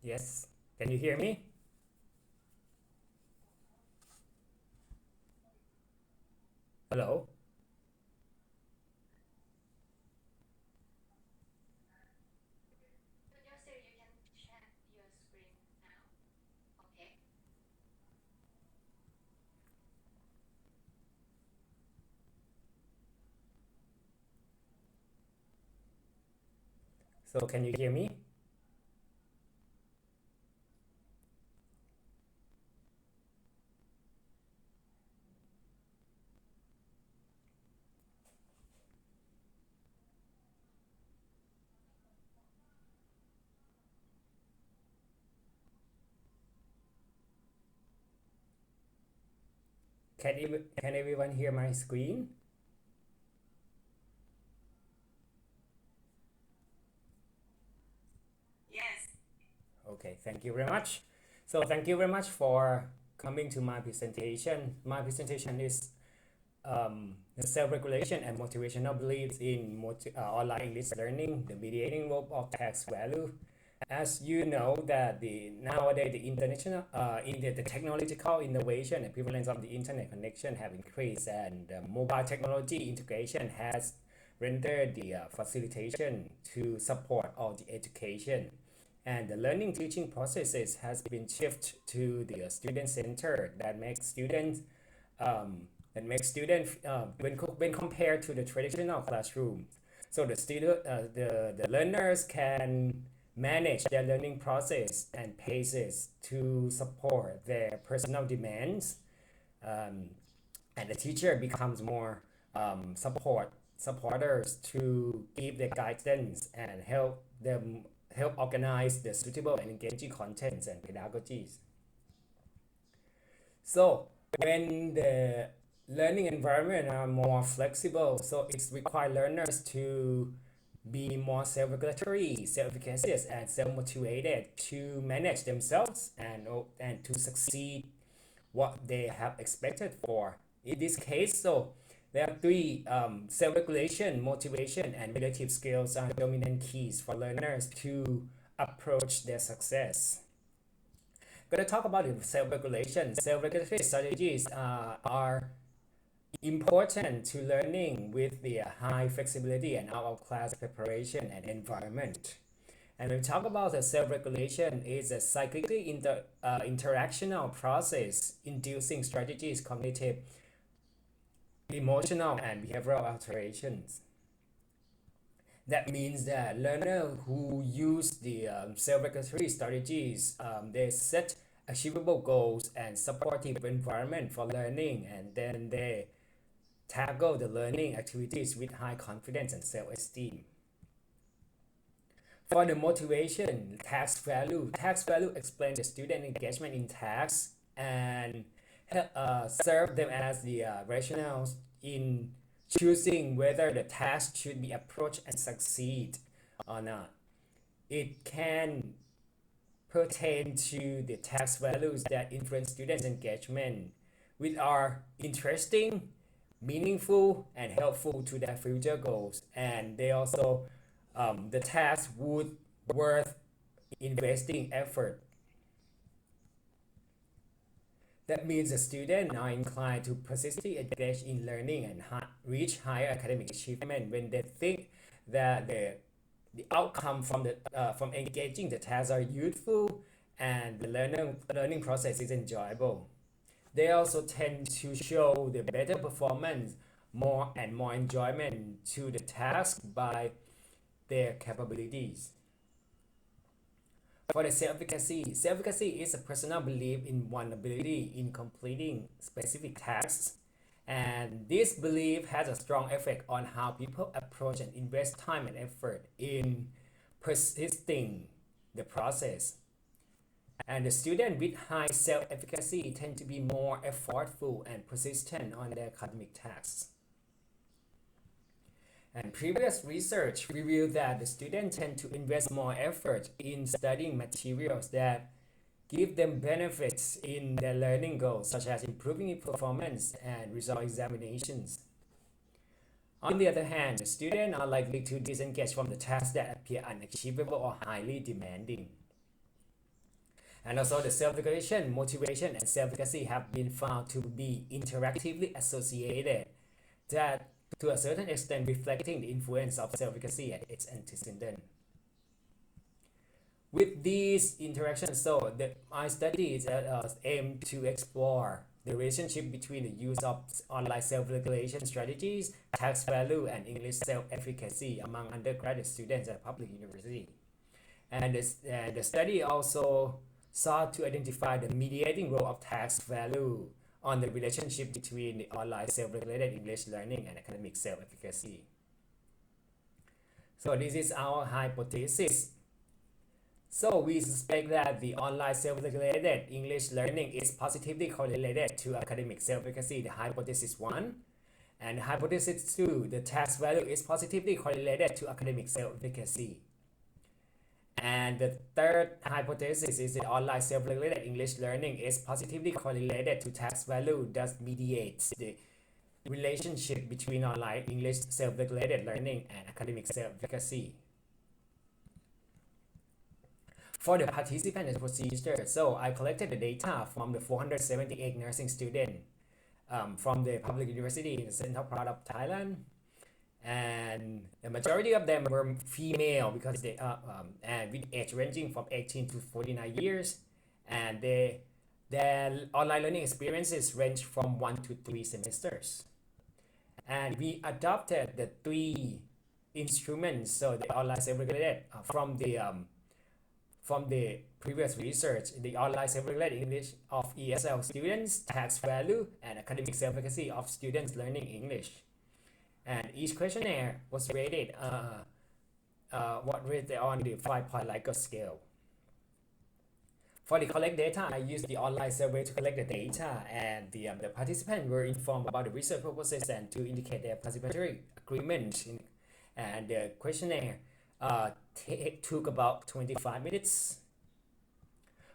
Yes. Can you hear me? Hello? So can you hear me? Can everyone hear my screen? Okay, thank you very much. So thank you very much for coming to my presentation. My presentation is the self-regulation and motivational beliefs in online English learning, the mediating role of text value. As you know that nowadays the international the technological innovation and prevalence of the internet connection have increased, and mobile technology integration has rendered the facilitation to support all the education, and the learning teaching processes has been shifted to the student center that makes students when compared to the traditional classroom. So the learners can manage their learning process and paces to support their personal demands, um, and the teacher becomes more supporters to give the guidance and help organize the suitable and engaging contents and pedagogies. So when the learning environment are more flexible, so it's require learners to be more self-regulatory, self-efficacious, and self-motivated to manage themselves and to succeed what they have expected for. In this case, so there are three self-regulation, motivation, and mediative skills are dominant keys for learners to approach their success. Going to talk about self-regulation. Self-regulatory strategies are important to learning with the high flexibility and out-of-class preparation and environment. And when we talk about the self-regulation, it's a cyclically interactional process inducing strategies, cognitive, emotional, and behavioral alterations. That means that learners who use the self-regulatory strategies, they set achievable goals and supportive environment for learning, and then they tackle the learning activities with high confidence and self-esteem. For the motivation, task value explains the student engagement in tasks and serve them as the rationales in choosing whether the task should be approached and succeed or not. It can pertain to the task values that influence students' engagement, which are interesting, meaningful, and helpful to their future goals. And they also, the task would worth investing effort. That means the students are inclined to persistently engage in learning and reach higher academic achievement when they think that the outcome from engaging the tasks are useful and the learning process is enjoyable. They also tend to show the better performance, more enjoyment to the task by their capabilities. For the self-efficacy is a personal belief in one's ability in completing specific tasks, and this belief has a strong effect on how people approach and invest time and effort in persisting the process. And the students with high self-efficacy tend to be more effortful and persistent on their academic tasks. And previous research revealed that the students tend to invest more effort in studying materials that give them benefits in their learning goals, such as improving performance and result examinations. On the other hand, the students are likely to disengage from the tasks that appear unachievable or highly demanding. And also the self-regulation, motivation, and self-efficacy have been found to be interactively associated, that to a certain extent reflecting the influence of self-efficacy and its antecedent. With these interactions, so my studies aim to explore the relationship between the use of online self-regulation strategies, tax value, and English self-efficacy among undergraduate students at public university. And the study also sought to identify the mediating role of tax value on the relationship between the online self-regulated English learning and academic self-efficacy. So this is our hypothesis. So we suspect that the online self-regulated English learning is positively correlated to academic self-efficacy, the hypothesis 1. And hypothesis 2, the tax value is positively correlated to academic self-efficacy. And the third hypothesis is that online self-regulated English learning is positively correlated to tax value, thus mediates the relationship between online English self-regulated learning and academic self-efficacy. For the participant and procedure, so I collected the data from the 478 nursing students from the public university in the central part of Thailand. And the majority of them were female because they and with age ranging from 18 to 49 years, and their online learning experiences range from 1 to 3 semesters. And we adopted the 3 instruments, so the online self-regulated from the previous research, the online self-regulated English of ESL students, tax value, and academic self-efficacy of students learning English. And each questionnaire was rated rated on the 5-point Likert scale. For the collect data, I used the online survey to collect the data, and the participants were informed about the research purposes and to indicate their participatory agreement. And the questionnaire took about 25 minutes.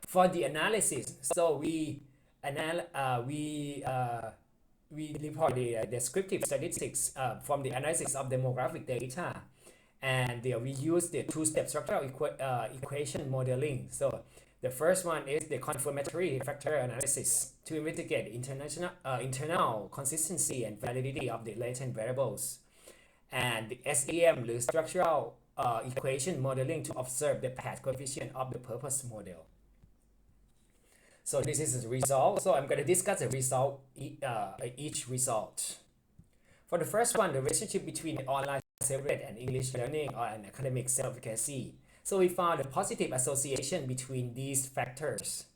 For the analysis, so we report the descriptive statistics from the analysis of demographic data, and we use the 2-step structural equation modeling. So the first one is the confirmatory factor analysis to investigate internal consistency and validity of the latent variables, and the SEM, the structural equation modeling, to observe the path coefficient of the purpose model. So this is the result. So I'm going to discuss the result, each result. For the first one, the relationship between the online self-regulated and English learning and academic self-efficacy. So we found a positive association between these factors.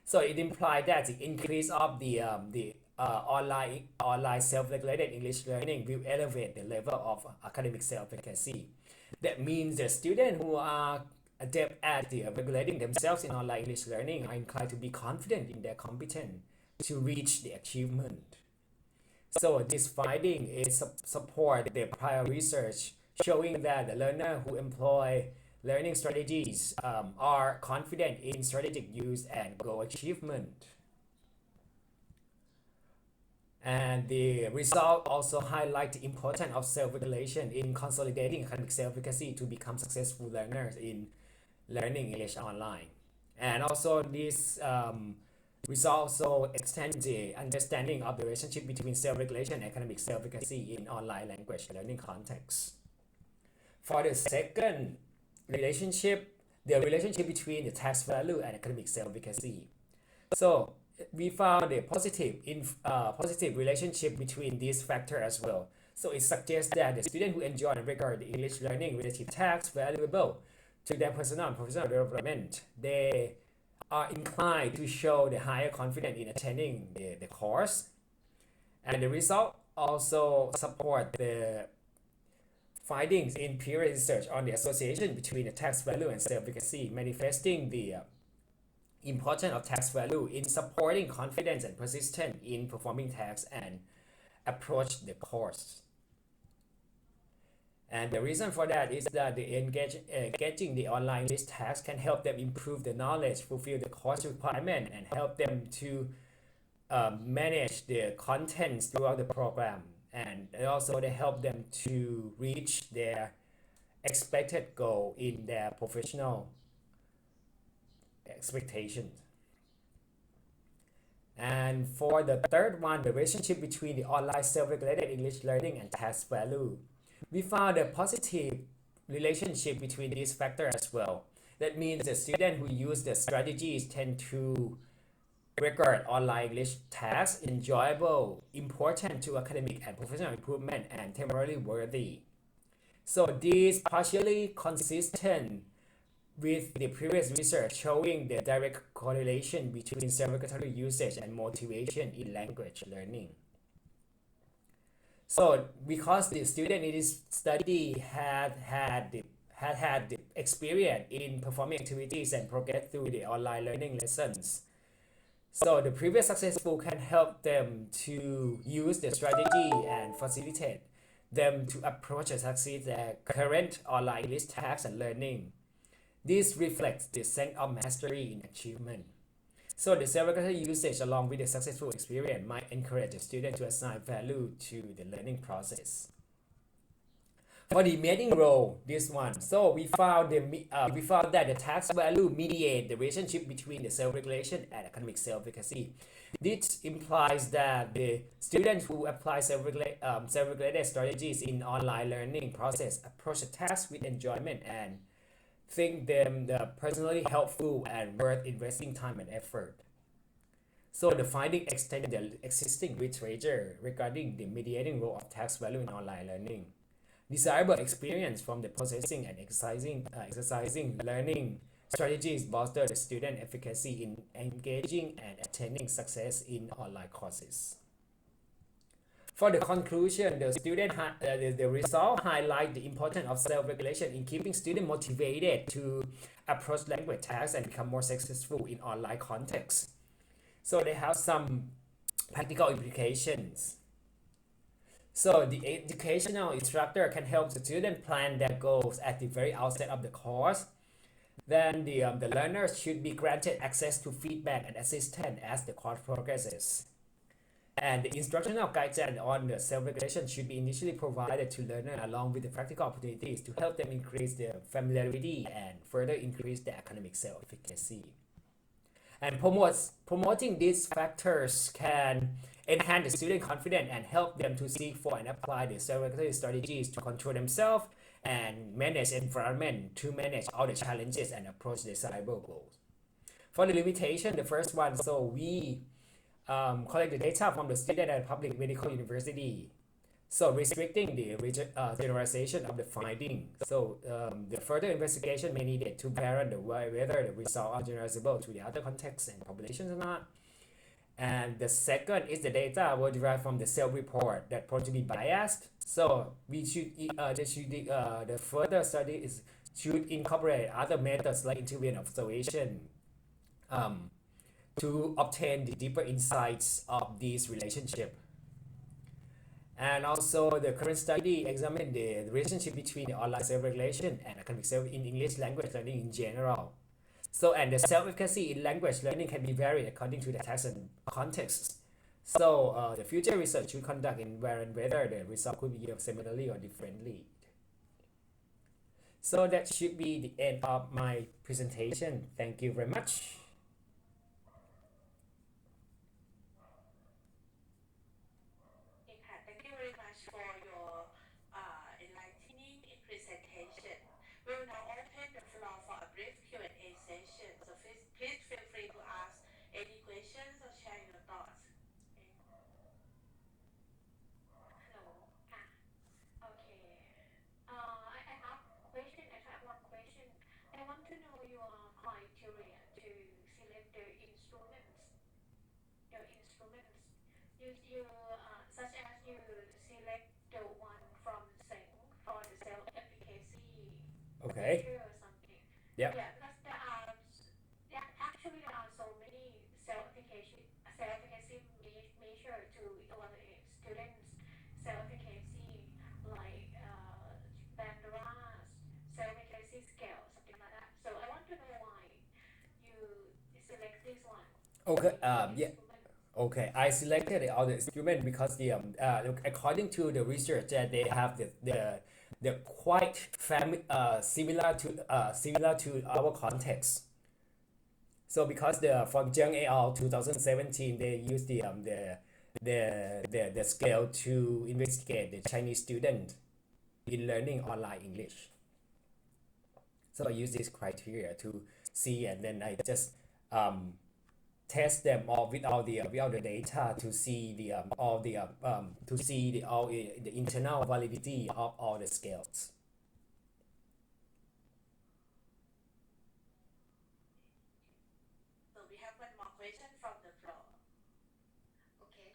So it implied that the increase of the online self-regulated English learning will elevate the level of academic self-efficacy. That means the students who are adept at regulating themselves in online English learning are inclined to be confident in their competence to reach the achievement. So this finding is support the prior research showing that the learner who employ learning strategies are confident in strategic use and goal achievement. And the result also highlight the importance of self-regulation in consolidating academic self-efficacy to become successful learners in learning English online. And also this result also extends the understanding of the relationship between self-regulation and academic self-efficacy in online language learning context. For the second relationship, the relationship between the tax value and academic self-efficacy. So we found a positive relationship between these factors as well. So it suggests that the students who enjoy and regard the English learning relative tax valuable to their personal and professional development, they are inclined to show the higher confidence in attending the course. And the result also support the findings in peer research on the association between the tax value and self-efficacy, manifesting the importance of tax value in supporting confidence and persistence in performing tasks and approach the course. And the reason for that is that the engaging the online English tasks can help them improve the knowledge, fulfill the course requirement, and help them to manage the contents throughout the program. And also they help them to reach their expected goal in their professional expectations. And for the third one, the relationship between the online self-regulated English learning and task value. We found a positive relationship between these factors as well. That means the students who use the strategies tend to regard online English tasks enjoyable, important to academic and professional improvement, and temporarily worthy. So this partially consistent with the previous research showing the direct correlation between self-regulatory usage and motivation in language learning. So because the student in this study had the experience in performing activities and progress through the online learning lessons, so the previous successful can help them to use the strategy and facilitate them to approach and succeed their current online English tasks and learning. This reflects the sense of mastery in achievement. So the self-regulatory usage along with the successful experience might encourage the student to assign value to the learning process. For the mediating role, this one, so we found that the task value mediate the relationship between the self-regulation and academic self-efficacy. This implies that the students who apply self-regulated strategies in online learning process approach the task with enjoyment and think them personally helpful and worth investing time and effort. So the finding extend the existing literature regarding the mediating role of task value in online learning. Desirable experience from the processing and exercising learning strategies bolster the student efficacy in engaging and attaining success in online courses. For the conclusion, the result highlight the importance of self-regulation in keeping students motivated to approach language tasks and become more successful in online contexts. So they have some practical implications. So the educational instructor can help the student plan their goals at the very outset of the course. Then the learners should be granted access to feedback and assistance as the course progresses. And the instructional guidance on the self-regulation should be initially provided to learners along with the practical opportunities to help them increase their familiarity and further increase their academic self-efficacy. And promoting these factors can enhance the student confidence and help them to seek for and apply the self-regulatory strategies to control themselves and manage environment to manage all the challenges and approach desirable goals. For the limitation, the first one, so we collect the data from the student and public medical university. So restricting the generalization of the finding. So the further investigation may need to verify whether the results are generalizable to the other contexts and populations or not. And the second is the data were derived from the self-report that prone to be biased. So we should the further study should incorporate other methods like interview and observation to obtain the deeper insights of these relationships. And also the current study examined the relationship between the online self-regulation and academic self in English language learning in general. So and the self-efficacy in language learning can be varied according to the text and context. So the future research should conduct in whether the result could be similarly or differently. So that should be the end of my presentation. Thank you very much. Thank you very much for your enlightening presentation. We will now open the floor for a brief Q&A session. So please feel free to ask any questions or share your thoughts. Hello. Okay. I have question. I have one question. I want to know your criteria to select the instruments. Your instruments. You such as you select the one from Seng for the self-efficacy Okay. measure or something. Yep. Yeah, because there are so many self-efficacy measure to evaluate students' self-efficacy, like Bandura's self-efficacy scale, something like that. So I want to know why you select this one. Okay. The Yeah. instrument. Okay, I selected all the instrument because according to the research that they have the quite similar to our context. So because for Zheng et al. 2017, they used the scale to investigate the Chinese student in learning online English. So I use this criteria to see, and then I just test them all without the data to see the internal validity of all the scales. So we have one more question from the floor. Okay.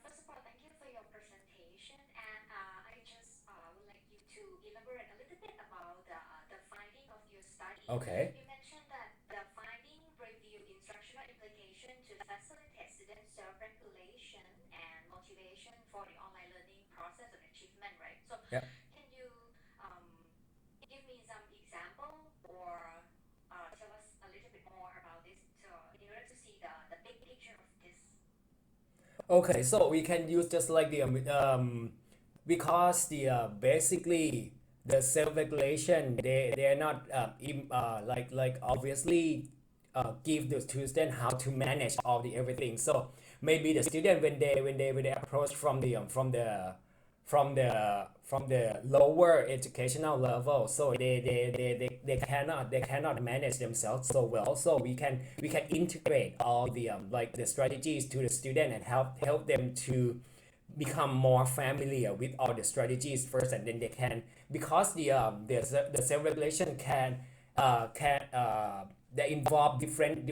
First of all, thank you for your presentation, and I just would like you to elaborate a little bit about the finding of your study. Okay. You mentioned that the finding review instructional implication to facilitate student self-regulation and motivation for the online learning process and achievement, right? So, Yep. can you give me some example or tell us a little bit more about this, so in order to see the big picture of this? Okay, so we can use just like because basically the self-regulation, they're not like obviously give the student how to manage all the everything. So maybe the student when they approach from the lower educational level, so they cannot manage themselves so well. So we can integrate all the like the strategies to the student and help them to become more familiar with all the strategies first, and then they can, because the self-regulation can they involve different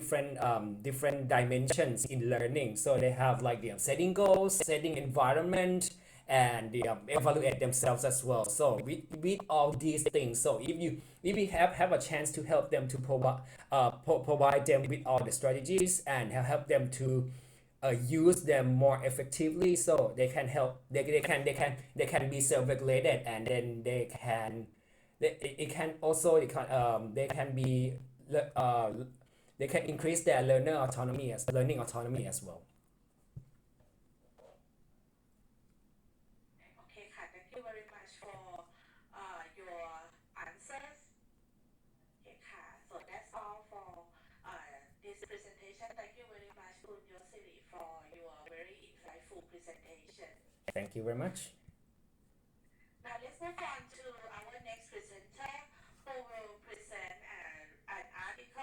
dimensions in learning. So they have like the setting goals, setting environment, and evaluate themselves as well. So with all these things, so if you have a chance to help them to provide them with all the strategies and help them to use them more effectively, so they can help they can be self-regulated, and then it can also they can be uh, they can increase their learning autonomy as well. Okay, thank you very much for your answers. Okay, so that's all for this presentation. Thank you very much, Kun Yossiri, for your very insightful presentation. Thank you very much. Now let's move on to